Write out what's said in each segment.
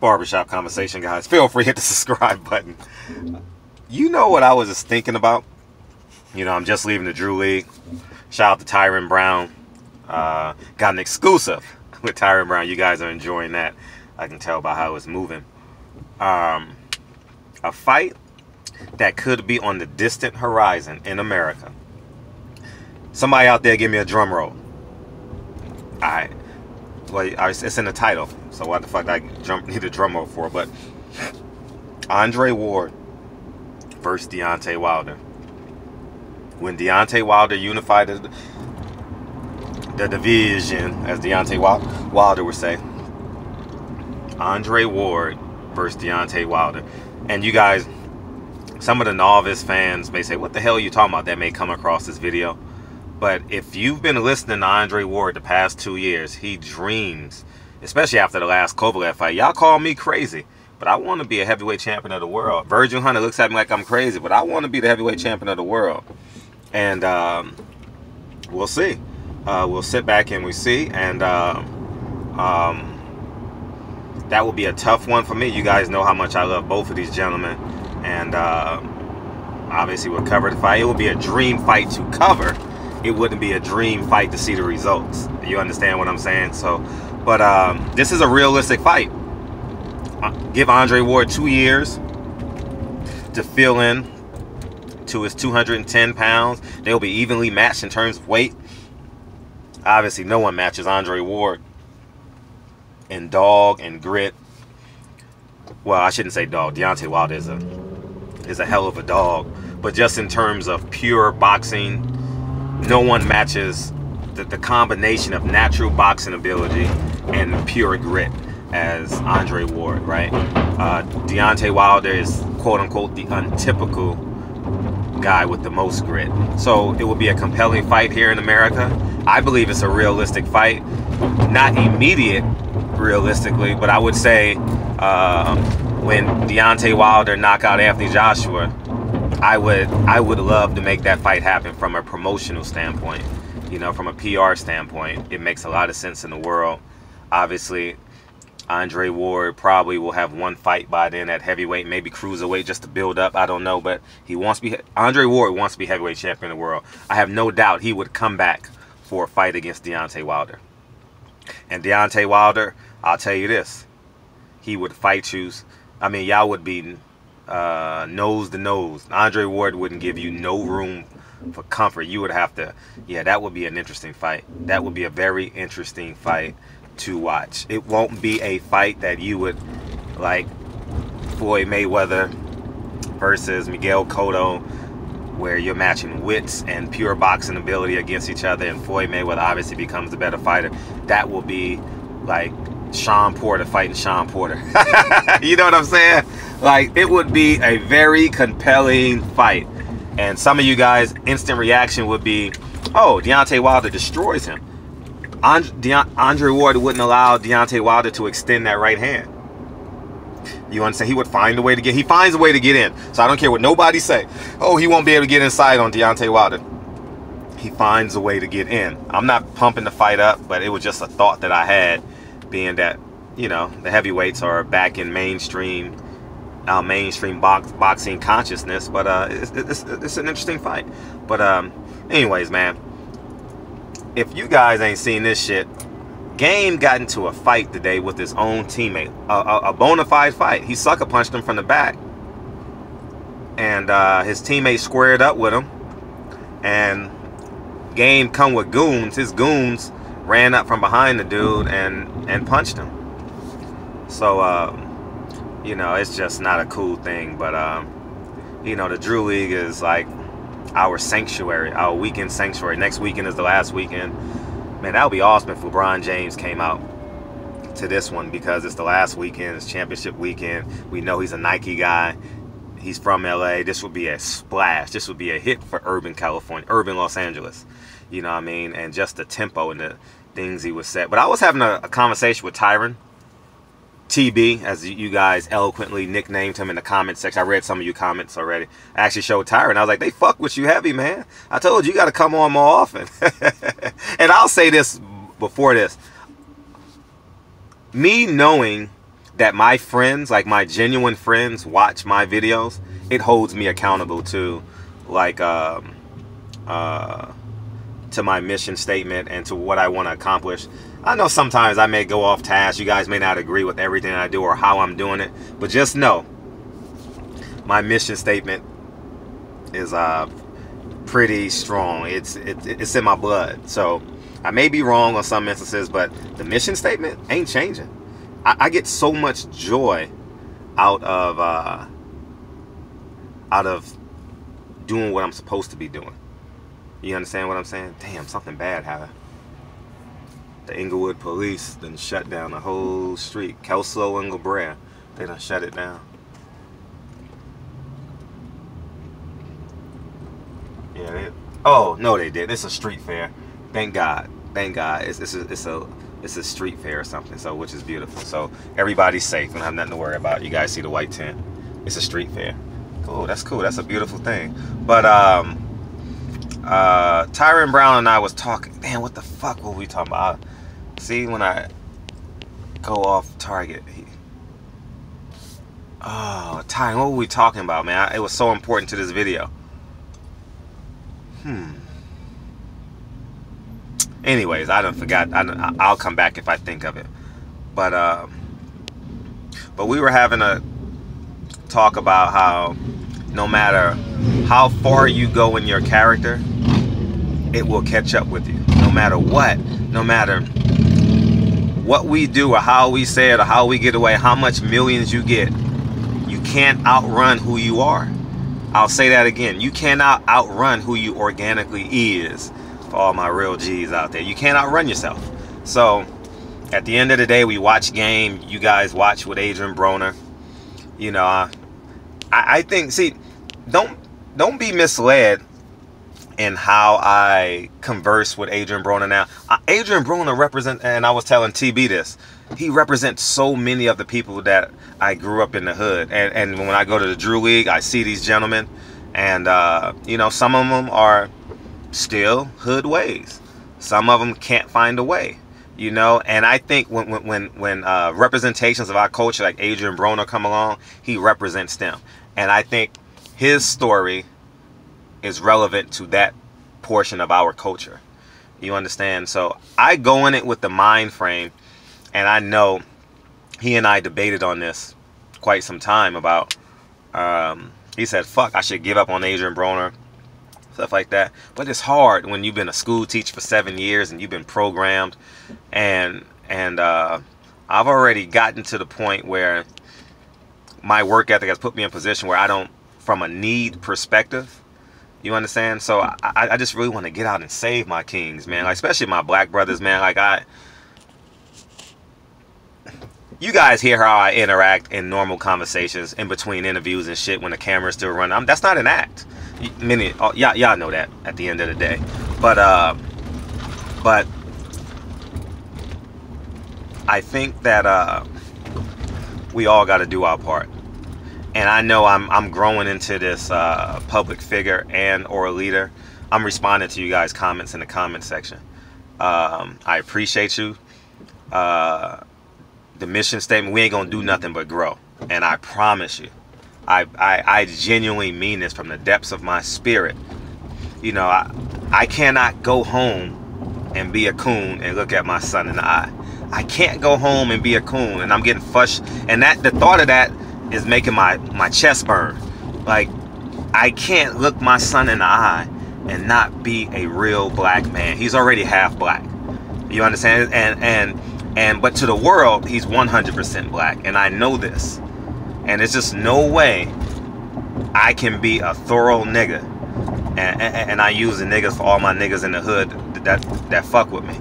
barbershop conversation, guys. Feel free to hit the subscribe button. You know what I was just thinking about? You know, I'm just leaving the Drew League. Shout out to Tyron Brown. Got an exclusive with Tyron Brown. You guys are enjoying that. I can tell by how it's moving. A fight that could be on the distant horizon in America. Somebody out there give me a drum roll. Alright. Well, it's in the title. So what the fuck I need a drum roll for? But Andre Ward versus Deontay Wilder. When Deontay Wilder unified the division, as Deontay Wilder would say. Andre Ward versus Deontay Wilder. And you guys, some of the novice fans may say, what the hell are you talking about? That may come across this video. But if you've been listening to Andre Ward the past 2 years, he dreams, especially after the last Kovalev fight. Y'all call me crazy, but I want to be a heavyweight champion of the world. Virgil Hunter looks at me like I'm crazy, but I want to be the heavyweight champion of the world. And we'll see. We'll sit back and we see. And that will be a tough one for me. You guys know how much I love both of these gentlemen. And obviously we'll cover the fight. It will be a dream fight to cover. It wouldn't be a dream fight to see the results. You understand what I'm saying? So, but this is a realistic fight. Give Andre Ward 2 years to fill in to his 210 pounds. They'll be evenly matched in terms of weight. Obviously, no one matches Andre Ward in dog and grit. Well, I shouldn't say dog. Deontay Wilder is a hell of a dog. But just in terms of pure boxing, no one matches the combination of natural boxing ability and pure grit as Andre Ward, right? Deontay Wilder is quote-unquote the untypical guy with the most grit. So it will be a compelling fight here in America. I believe it's a realistic fight. Not immediate, realistically, but I would say when Deontay Wilder knock out Anthony Joshua, I would love to make that fight happen from a promotional standpoint. You know, from a PR standpoint, it makes a lot of sense in the world. Obviously, Andre Ward probably will have one fight by then at heavyweight, maybe cruiserweight, just to build up. I don't know, but he wants to be. Andre Ward wants to be heavyweight champion of the world. I have no doubt he would come back for a fight against Deontay Wilder. And Deontay Wilder, I'll tell you this, he would fight you. I mean, y'all would be nose to nose. Andre Ward wouldn't give you no room for comfort. You would have to, yeah, that would be an interesting fight. That would be a very interesting fight to watch. It won't be a fight that you would like Floyd Mayweather versus Miguel Cotto, where you're matching wits and pure boxing ability against each other, and Floyd Mayweather obviously becomes the better fighter. That will be like Sean Porter fighting Sean Porter. You know what I'm saying? Like, it would be a very compelling fight. And some of you guys, instant reaction would be, oh, Deontay Wilder destroys him. Andre Ward wouldn't allow Deontay Wilder to extend that right hand. You understand? He would find a way to get. He finds a way to get in. So I don't care what nobody say. Oh, he won't be able to get inside on Deontay Wilder. He finds a way to get in. I'm not pumping the fight up, but it was just a thought that I had, being that, you know, the heavyweights are back in mainstream boxing consciousness. But it's an interesting fight. But anyways, man, if you guys ain't seen this shit, Game got into a fight today with his own teammate, a bona fide fight. He sucker punched him from the back, and his teammate squared up with him, and Game come with goons. His goons ran up from behind the dude and punched him. So you know, it's just not a cool thing. But you know, the Drew League is like our sanctuary, our weekend sanctuary. Next weekend is the last weekend. Man, that would be awesome if LeBron James came out to this one, because it's the last weekend. It's championship weekend. We know he's a Nike guy. He's from LA. This would be a splash. This would be a hit for urban California, urban Los Angeles. You know what I mean? And just the tempo and the things he was set. But I was having a conversation with Tyron, TB, as you guys eloquently nicknamed him in the comment section. I read some of your comments already. I actually showed Tyron. I was like, they fuck with you heavy, man. I told you, you got to come on more often. And I'll say this before this. Me knowing that my friends, like my genuine friends, watch my videos, it holds me accountable to, like, to my mission statement and to what I want to accomplish. I know sometimes I may go off task. You guys may not agree with everything I do or how I'm doing it, but just know my mission statement is pretty strong. It's in my blood. So I may be wrong on some instances, but the mission statement ain't changing. I get so much joy out of doing what I'm supposed to be doing. You understand what I'm saying? Damn, something bad happened. The Inglewood police done shut down the whole street. Kelso and Gabrea, they done shut it down. Yeah, oh no, they did. It's a street fair. Thank God. Thank God. It's a street fair or something. So, which is beautiful. So everybody's safe and have nothing to worry about. You guys see the white tent? It's a street fair. Cool. That's cool. That's a beautiful thing. But Tyron Brown and I was talking. Damn, what the fuck were we talking about? See, when I go off target. Oh, Tyron, what were we talking about, man? It was so important to this video. Anyways, I done forgot. I'll come back if I think of it. But we were having a talk about how no matter how far you go in your character, it will catch up with you. No matter what, no matter what we do or how we say it or how we get away, how much millions you get, you can't outrun who you are. I'll say that again. You cannot outrun who you organically is. For all my real G's out there, you can't outrun yourself. So at the end of the day, we watch game. You guys watch with Adrian Broner. You know, I think, see, don't be misled in how I converse with Adrian Broner now. Adrian Broner represents, and I was telling TB this, he represents so many of the people that I grew up in the hood. And when I go to the Drew League, I see these gentlemen, and you know, some of them are still hood ways. Some of them can't find a way, you know. And I think when representations of our culture like Adrian Broner come along, he represents them. And I think his story is relevant to that portion of our culture. You understand? So I go in it with the mind frame, and I know he and I debated on this quite some time about, he said, fuck, I should give up on Adrian Broner, stuff like that. But it's hard when you've been a school teacher for 7 years and you've been programmed, and I've already gotten to the point where my work ethic has put me in a position where I don't, from a need perspective, you understand? So I just really want to get out and save my kings, man. Like, especially my black brothers, man. Like, you guys hear how I interact in normal conversations in between interviews and shit when the camera's still running. That's not an act. Y'all know that at the end of the day. But I think that we all got to do our part. And I know I'm growing into this public figure and or a leader. I'm responding to you guys' comments in the comment section. I appreciate you. The mission statement, we ain't gonna do nothing but grow. And I promise you, I genuinely mean this from the depths of my spirit. You know, I cannot go home and be a coon and look at my son in the eye. I can't go home and be a coon, and I'm getting flushed. And the thought of that is making my chest burn. Like, I can't look my son in the eye and not be a real black man. He's already half black. You understand? And but to the world, he's 100% black, and I know this. And there's just no way I can be a thorough nigga. And I use the niggas for all my niggas in the hood that fuck with me.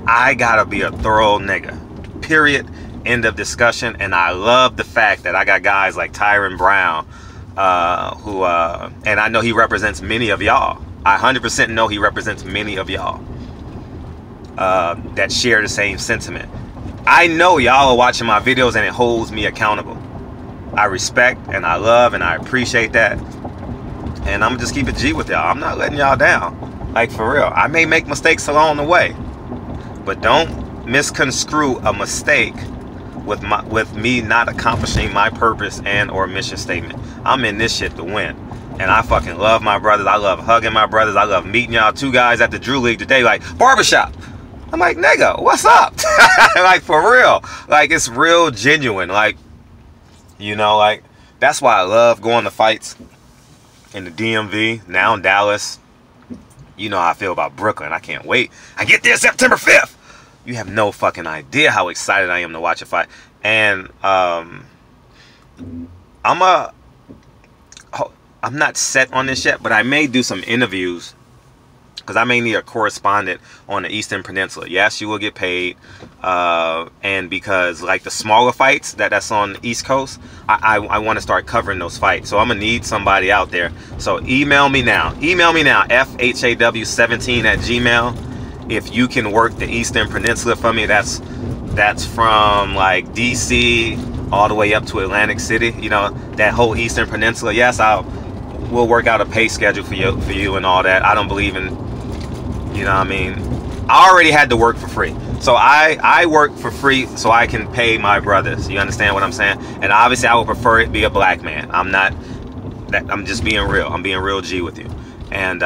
I gotta be a thorough nigga. Period. End of discussion. And I love the fact that I got guys like Tyron Brown, who and I know he represents many of y'all. I 100% know he represents many of y'all that share the same sentiment. I know y'all are watching my videos and it holds me accountable. I respect and I love and I appreciate that. And I'm just keep it G with y'all. I'm not letting y'all down. Like, for real. I may make mistakes along the way, but don't misconstrue a mistake with me not accomplishing my purpose and or mission statement. I'm in this shit to win. And I fucking love my brothers. I love hugging my brothers. I love meeting y'all. 2 guys at the Drew League today, like, barbershop. I'm like, nigga, what's up? Like, for real. Like, it's real genuine. Like, you know, like, that's why I love going to fights in the DMV, now in Dallas. You know how I feel about Brooklyn. I can't wait. I get there September 5th. You have no fucking idea how excited I am to watch a fight. And I'm not set on this yet, but I may do some interviews because I may need a correspondent on the Eastern Peninsula. Yes, you will get paid. And because like the smaller fights that's on the East Coast, I want to start covering those fights. So I'm going to need somebody out there. So email me now. Email me now, fhaw17@gmail. If you can work the Eastern Peninsula for me, that's from like DC all the way up to Atlantic City. You know, that whole Eastern Peninsula. Yes, we'll work out a pay schedule for you and all that. I don't believe in, you know what I mean? I already had to work for free. So I work for free so I can pay my brothers. You understand what I'm saying? And obviously I would prefer it be a black man. I'm just being real. I'm being real G with you. And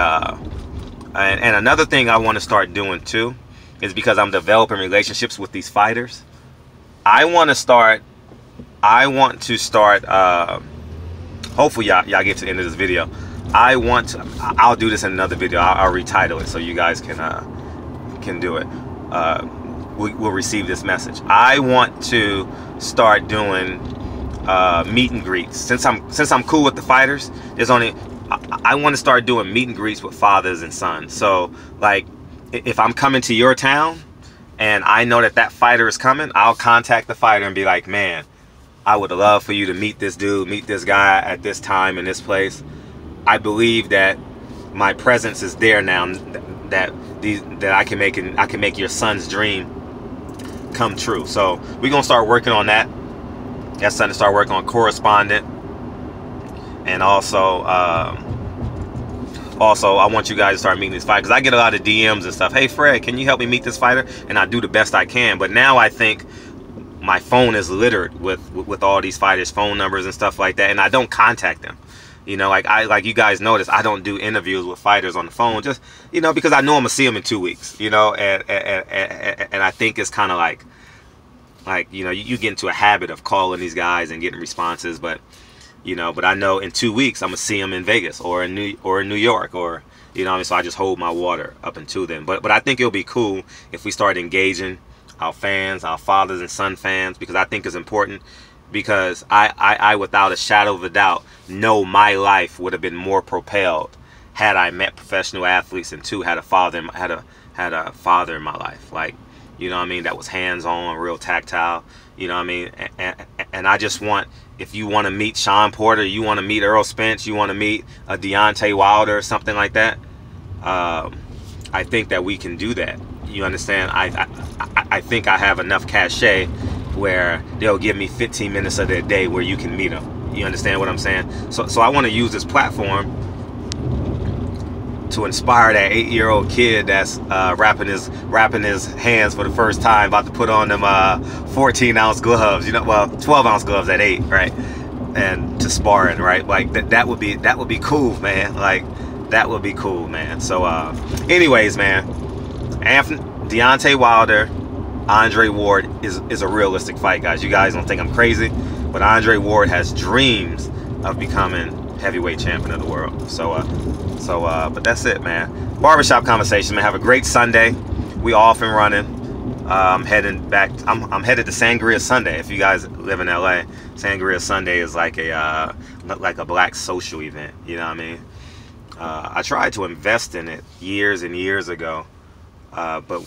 another thing I want to start doing too is because I'm developing relationships with these fighters. I want to start hopefully y'all get to the end of this video. I'll do this in another video. I'll retitle it so you guys can do it. We'll receive this message. I want to start doing meet and greets. Since I'm cool with the fighters, I want to start doing meet and greets with fathers and sons. So like if I'm coming to your town and I know that fighter is coming, I'll contact the fighter and be like, man, I would love for you to meet this dude, meet this guy at this time in this place. I believe that my presence is there now, that I can make your son's dream come true. So we're gonna start working on that. That's something to start working on, correspondent. And also I want you guys to start meeting these fighters, because I get a lot of DMs and stuff. Hey Fred, can you help me meet this fighter? And I do the best I can. But now I think my phone is littered with all these fighters' phone numbers and stuff like that, and I don't contact them. You know, like you guys notice, I don't do interviews with fighters on the phone, just, you know, because I know I'm gonna see them in 2 weeks. You know, and I think it's kind of like you know, you get into a habit of calling these guys and getting responses, but you know, but I know in 2 weeks I'm gonna see them in Vegas or in New York, or you know what I mean? So I just hold my water up until then. But I think it'll be cool if we start engaging our fans, our fathers and son fans, because I think it's important. Because I without a shadow of a doubt know my life would have been more propelled had I met professional athletes, and two, had a father in my life, like, you know what I mean, that was hands-on, real tactile, you know what I mean. And I just want, if you want to meet Sean Porter, you want to meet Earl Spence, you want to meet a Deontay Wilder or something like that, I think that we can do that. You understand? I think I have enough cachet where they'll give me 15 minutes of their day where you can meet them. You understand what I'm saying? So I want to use this platform to inspire that 8-year-old kid that's wrapping his hands for the first time, about to put on them 14-ounce gloves, you know, well, 12-ounce gloves at 8, right? And to sparring, right? Like that would be cool, man. Like that would be cool, man. So anyways, man, Deontay Wilder, Andre Ward is a realistic fight, guys. You guys don't think I'm crazy, but Andre Ward has dreams of becoming heavyweight champion of the world. But that's it, man. Barbershop conversation, man. Have a great Sunday. We off and running. I'm heading back. I'm headed to Sangria Sunday. If you guys live in LA, Sangria Sunday is like a black social event. You know what I mean? I tried to invest in it years and years ago, but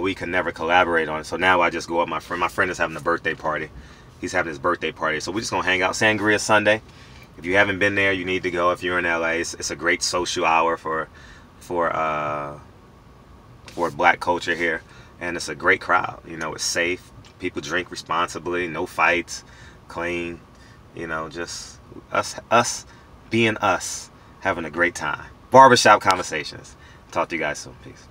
we could never collaborate on it. So now I just go up. My friend is having a birthday party. He's having his birthday party. So we're just gonna hang out. Sangria Sunday. If you haven't been there, you need to go. If you're in LA, it's a great social hour for black culture here, and it's a great crowd. You know, it's safe. People drink responsibly. No fights. Clean. You know, just us being us, having a great time. Barbershop conversations. Talk to you guys soon. Peace.